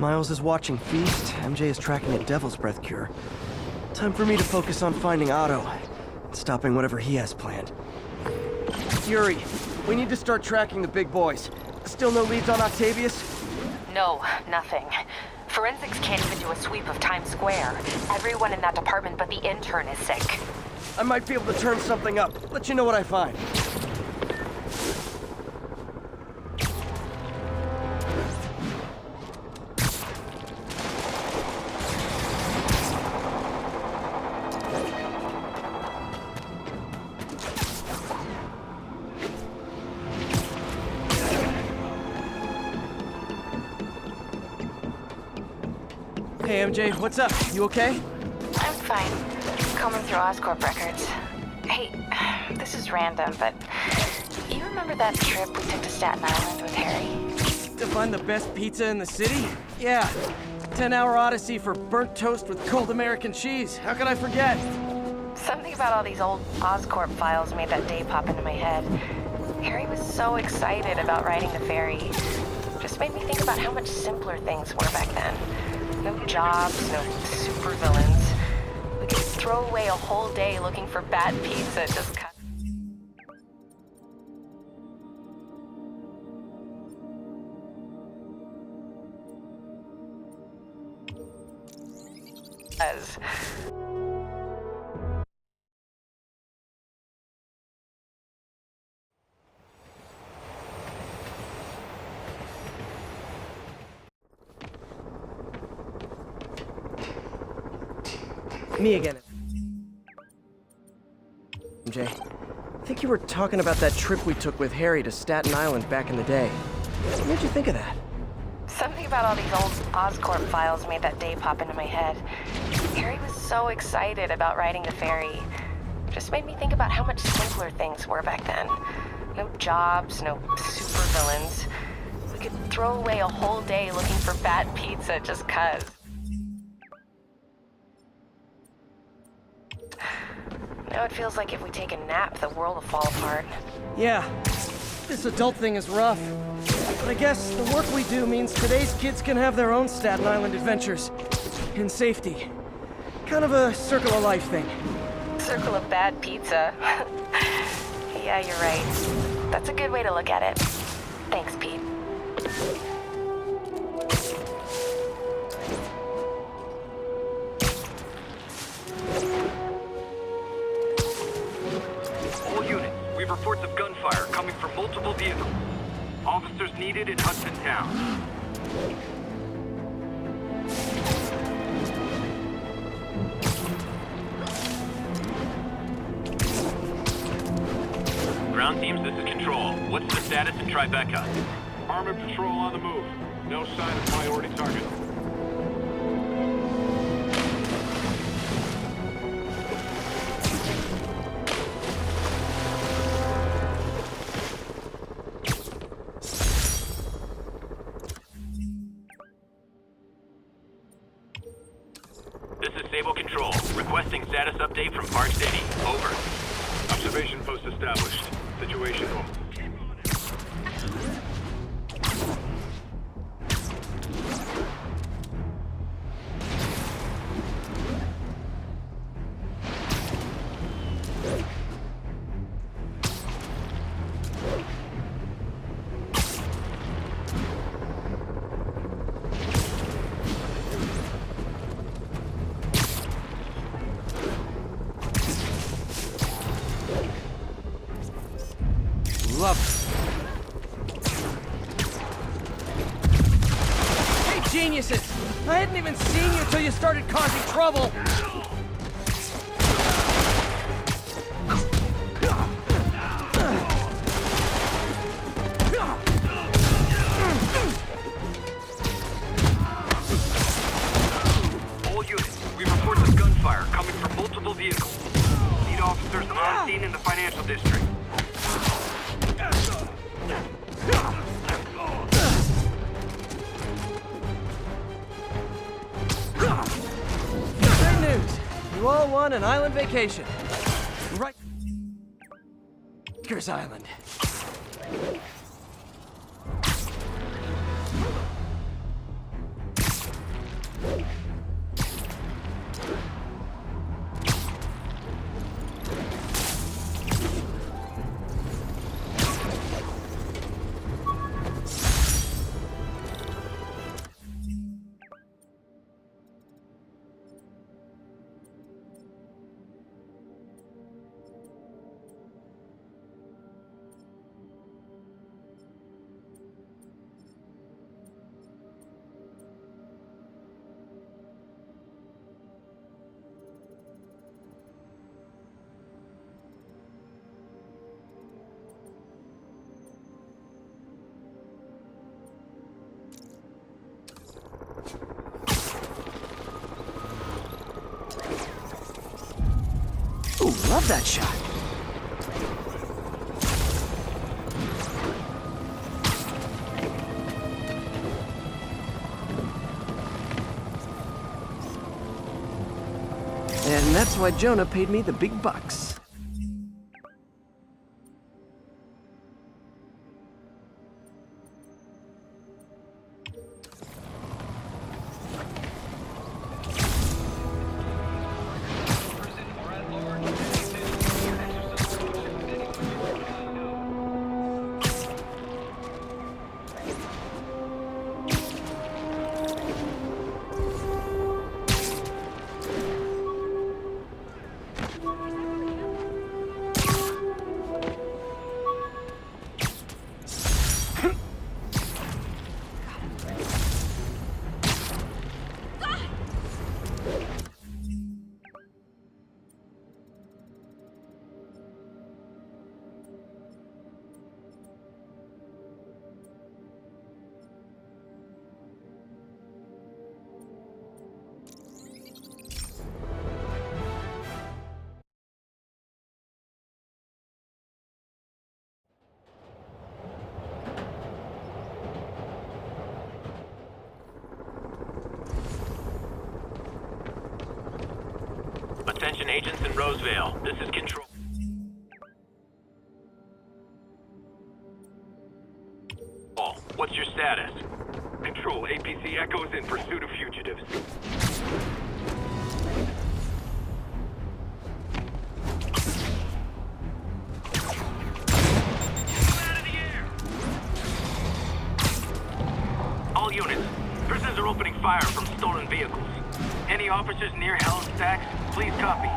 Miles is watching Feast, MJ is tracking a Devil's Breath cure. Time for me to focus on finding Otto and stopping whatever he has planned. Yuri, we need to start tracking the big boys. Still no leads on Octavius? No, nothing. Forensics can't even do a sweep of Times Square. Everyone in that department but the intern is sick. I might be able to turn something up. Let you know what I find. Hey MJ, what's up? You okay? I'm fine. Combing through Oscorp records. Hey, this is random, but you remember that trip we took to Staten Island with Harry? To find the best pizza in the city? Yeah. 10-hour odyssey for burnt toast with cold American cheese. How could I forget? Something about all these old Oscorp files made that day pop into my head. Harry was so excited about riding the ferry. Just made me think about how much simpler things were back then. No jobs, no supervillains. We could throw away a whole day looking for bad pizza just cut. Me again. MJ, I think you were talking about that trip we took with Harry to Staten Island back in the day. What made you think of that? Something about all these old Oscorp files made that day pop into my head. Harry was so excited about riding the ferry. Just made me think about how much simpler things were back then. No jobs, no supervillains. We could throw away a whole day looking for bad pizza just 'cause. Now it feels like if we take a nap, the world will fall apart. Yeah, this adult thing is rough. But I guess the work we do means today's kids can have their own Staten Island adventures. In safety. Kind of a circle of life thing. Circle of bad pizza. Yeah, you're right. That's a good way to look at it. Thanks, Pete. All units, we have reports of gunfire coming from multiple vehicles. Officers needed in Hudson Town. Ground teams, this is Control. What's the status in Tribeca? Armored patrol on the move. No sign of priority target. This is Sable Control. Requesting status update from Park City. Over. Observation post established. Situation normal. Love it. Hey, geniuses! I hadn't even seen you till you started causing trouble! All units, we report of gunfire coming from multiple vehicles. Need officers on scene in the financial district. Great news! You all won an island vacation. Right. Rikers Island. love that shot. And that's why Jonah paid me the big bucks. Attention agents in Rosevale. This is Control. What's your status? Control, APC Echo is in pursuit of fugitives. Out of the air! All units, prisoners are opening fire from stolen vehicles. Any officers near Hell's Stacks, please copy.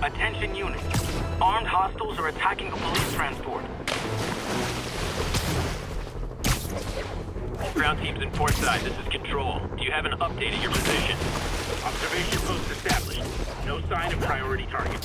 Attention units. Armed hostiles are attacking a police transport. Ground teams in port side, this is Control. Do you have an update of your position? Observation post established. No sign of priority target.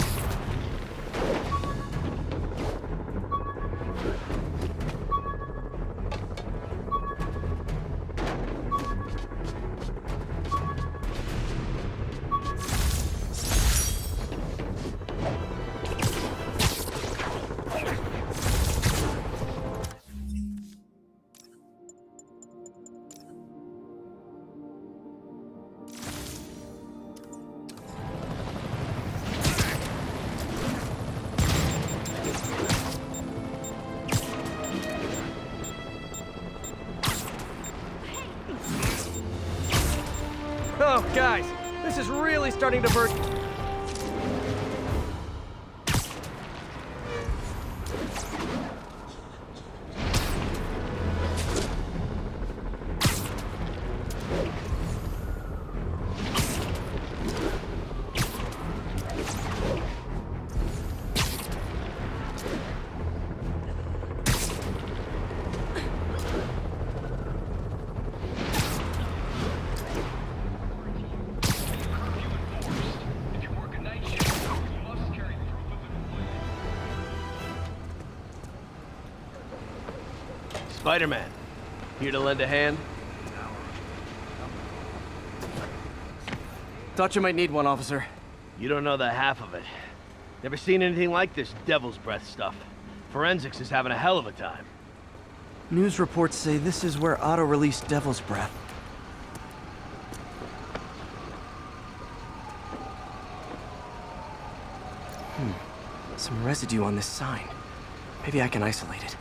Oh, guys, this is really starting to burn. Spider-Man, here to lend a hand? Thought you might need one, officer. You don't know the half of it. Never seen anything like this devil's breath stuff. Forensics is having a hell of a time. News reports say this is where Otto released Devil's Breath. Some residue on this sign. Maybe I can isolate it.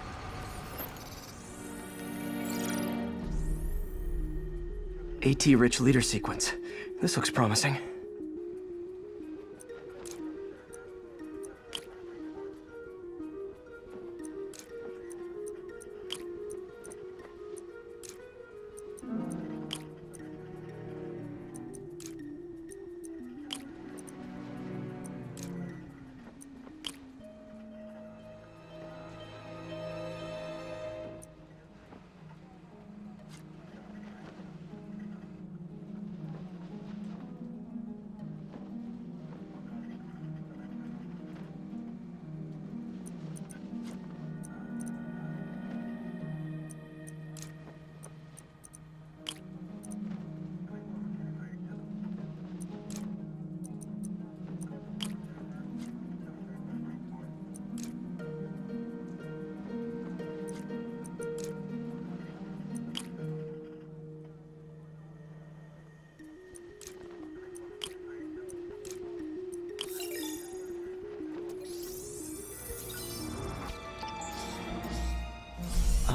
AT-rich leader sequence. This looks promising.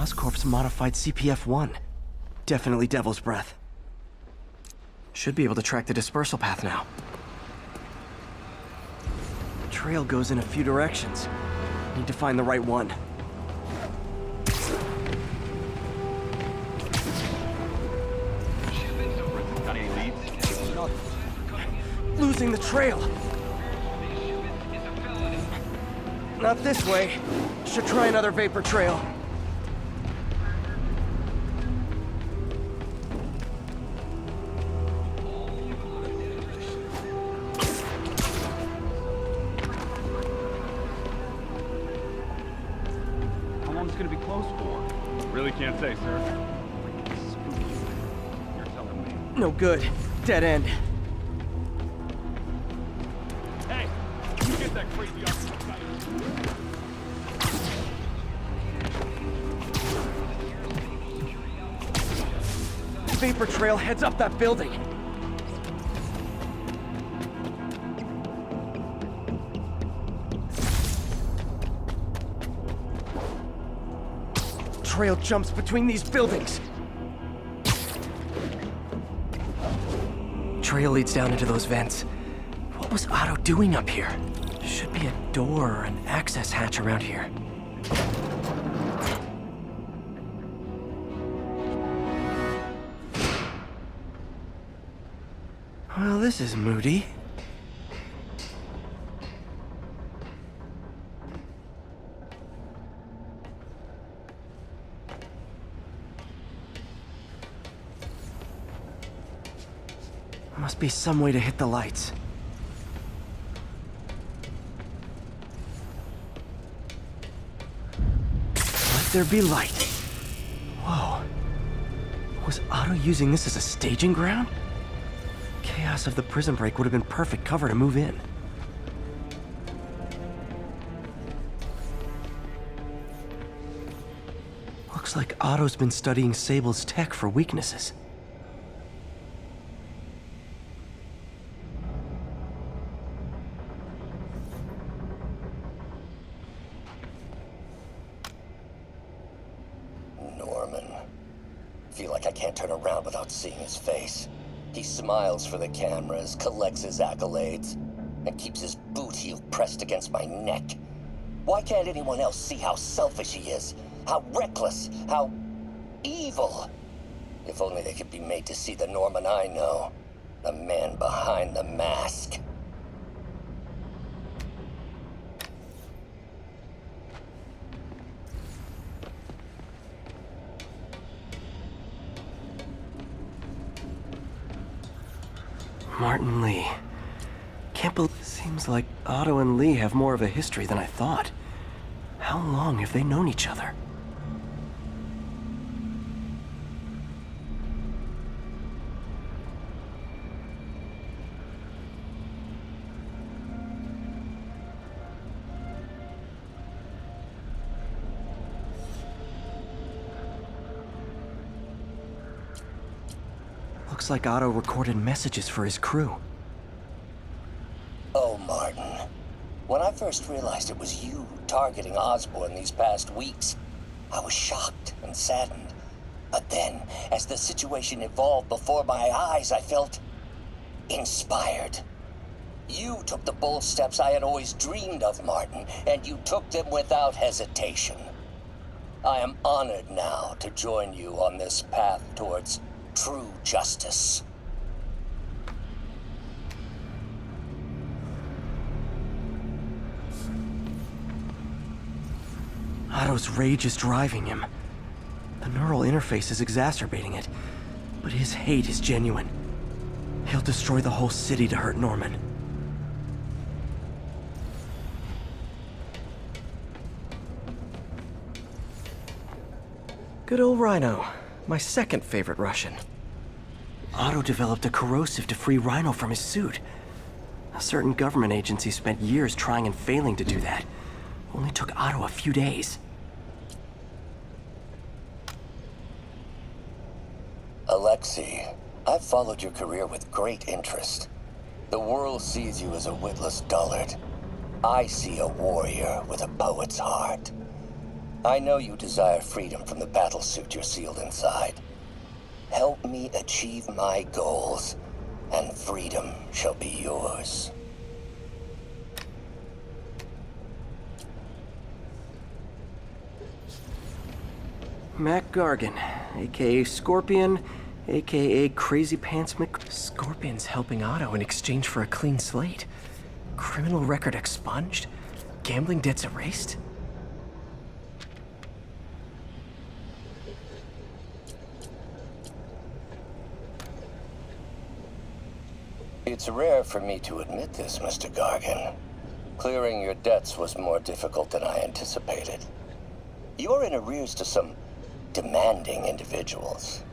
Oscorp's modified CPF-1. Definitely Devil's Breath. Should be able to track the dispersal path now. The trail goes in a few directions. Need to find the right one. Got any leads? Losing the trail. Not this way. Should try another vapor trail. How long is it gonna be closed for? Really can't say, sir. Spooky. You're telling me. No good. Dead end. Hey! You get that crazy off the side. Vapor trail heads up that building. Trail jumps between these buildings. Trail leads down into those vents. What was Otto doing up here? Should be a door or an access hatch around here. Well, this is moody. Must be some way to hit the lights. Let there be light. Whoa. Was Otto using this as a staging ground? Chaos of the prison break would have been perfect cover to move in. Looks like Otto's been studying Sable's tech for weaknesses. Norman. Feel like I can't turn around without seeing his face. He smiles for the cameras, collects his accolades, and keeps his boot heel pressed against my neck. Why can't anyone else see how selfish he is? How reckless? How evil? If only they could be made to see the Norman I know. The man behind the mask. Martin Lee. Can't believe... Seems like Otto and Lee have more of a history than I thought. How long have they known each other? Looks like Otto recorded messages for his crew. Oh, Martin. When I first realized it was you targeting Osborn these past weeks, I was shocked and saddened. But then, as the situation evolved before my eyes, I felt inspired. You took the bold steps I had always dreamed of, Martin, and you took them without hesitation. I am honored now to join you on this path towards true justice. Otto's rage is driving him. The neural interface is exacerbating it, but his hate is genuine. He'll destroy the whole city to hurt Norman. Good old Rhino, my second favorite Russian. Otto developed a corrosive to free Rhino from his suit. A certain government agency spent years trying and failing to do that. Only took Otto a few days. Alexei, I've followed your career with great interest. The world sees you as a witless dullard. I see a warrior with a poet's heart. I know you desire freedom from the battlesuit you're sealed inside. Help me achieve my goals, and freedom shall be yours. Mac Gargan, aka Scorpion, aka Crazy Pants Mc... Scorpion's helping Otto in exchange for a clean slate. Criminal record expunged? Gambling debts erased? It's rare for me to admit this, Mr. Gargan. Clearing your debts was more difficult than I anticipated. You're in arrears to some demanding individuals.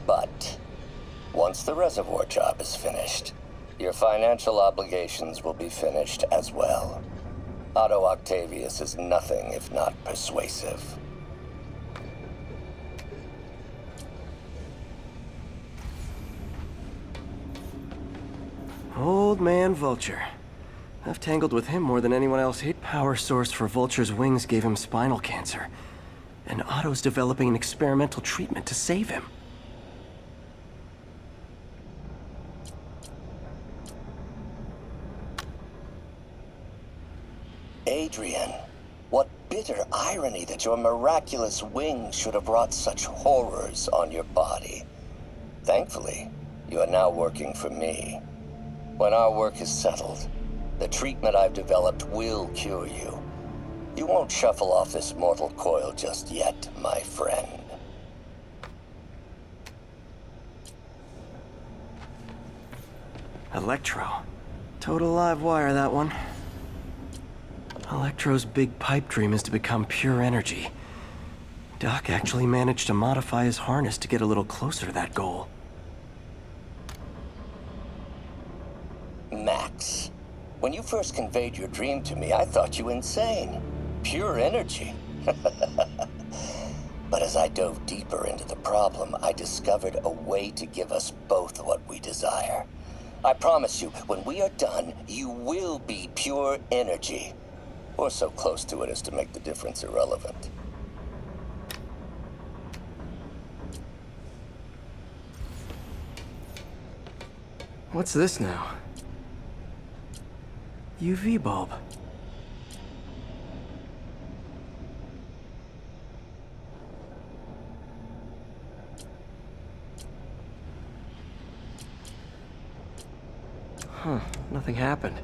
But once the reservoir job is finished, your financial obligations will be finished as well. Otto Octavius is nothing if not persuasive. Old man Vulture. I've tangled with him more than anyone else. Power source for Vulture's wings gave him spinal cancer. And Otto's developing an experimental treatment to save him. Adrian, what bitter irony that your miraculous wings should have brought such horrors on your body. Thankfully, you are now working for me. When our work is settled, the treatment I've developed will cure you. You won't shuffle off this mortal coil just yet, my friend. Electro. Total live wire, that one. Electro's big pipe dream is to become pure energy. Doc actually managed to modify his harness to get a little closer to that goal. Max, when you first conveyed your dream to me, I thought you insane. Pure energy. But as I dove deeper into the problem, I discovered a way to give us both what we desire. I promise you, when we are done, you will be pure energy. Or so close to it as to make the difference irrelevant. What's this now? UV bulb. Huh, nothing happened.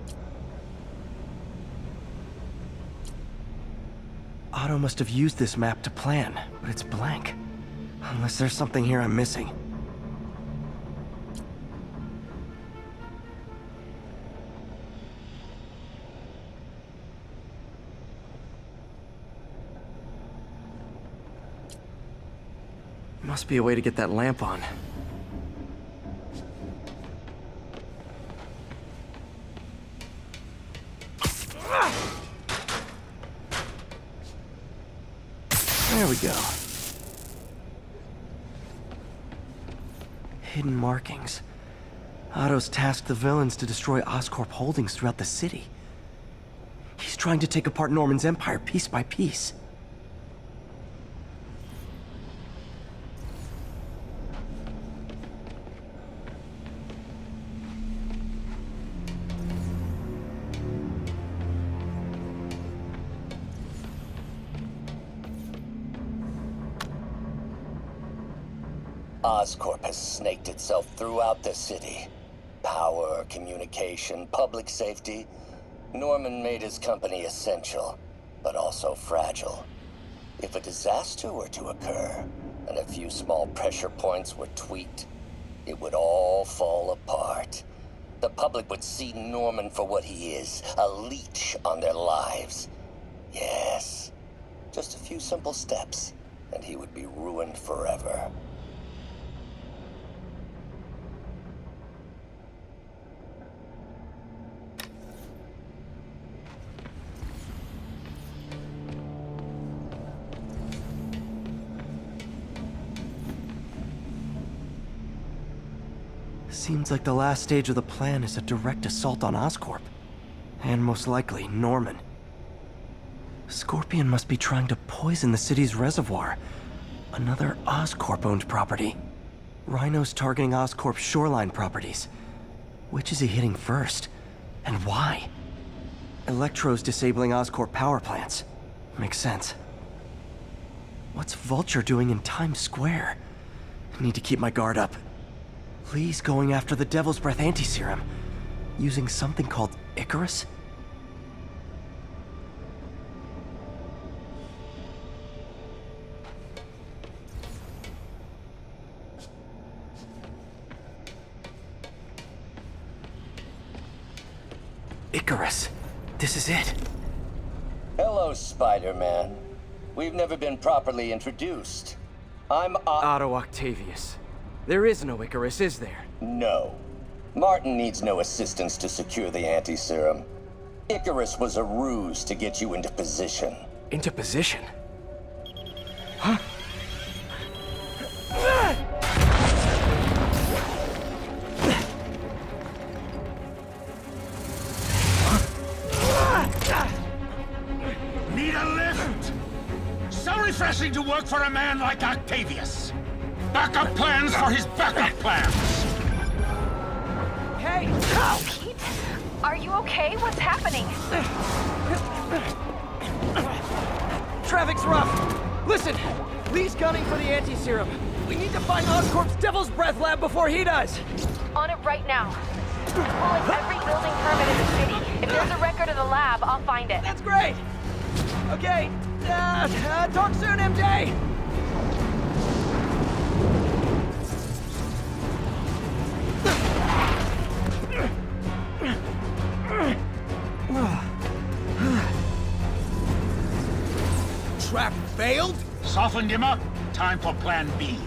Otto must have used this map to plan, but it's blank. Unless there's something here I'm missing. Must be a way to get that lamp on. There we go. Hidden markings. Otto's tasked the villains to destroy Oscorp holdings throughout the city. He's trying to take apart Norman's empire piece by piece. Oscorp has snaked itself throughout the city. Power, communication, public safety. Norman made his company essential, but also fragile. If a disaster were to occur, and a few small pressure points were tweaked, it would all fall apart. The public would see Norman for what he is, a leech on their lives. Yes, just a few simple steps, and he would be ruined forever. Seems like the last stage of the plan is a direct assault on Oscorp. And most likely, Norman. Scorpion must be trying to poison the city's reservoir. Another Oscorp-owned property. Rhino's targeting Oscorp's shoreline properties. Which is he hitting first? And why? Electro's disabling Oscorp power plants. Makes sense. What's Vulture doing in Times Square? I need to keep my guard up. Lee's going after the Devil's Breath anti-serum. Using something called Icarus? Icarus. This is it. Hello, Spider-Man. We've never been properly introduced. I'm Otto Octavius. There is no Icarus, is there? No. Martin needs no assistance to secure the anti-serum. Icarus was a ruse to get you into position. Into position? Huh? Need a lift? So refreshing to work for a man like Octavius. Backup plans for his backup plans. Hey! Pete, are you okay? What's happening? Traffic's rough. Listen, Lee's gunning for the anti-serum. We need to find Oscorp's Devil's Breath lab before he does. On it right now. Pulling every building permit in the city. If there's a record of the lab, I'll find it. That's great. Okay. Talk soon, MJ. Trap failed? Softened him up. Time for plan B.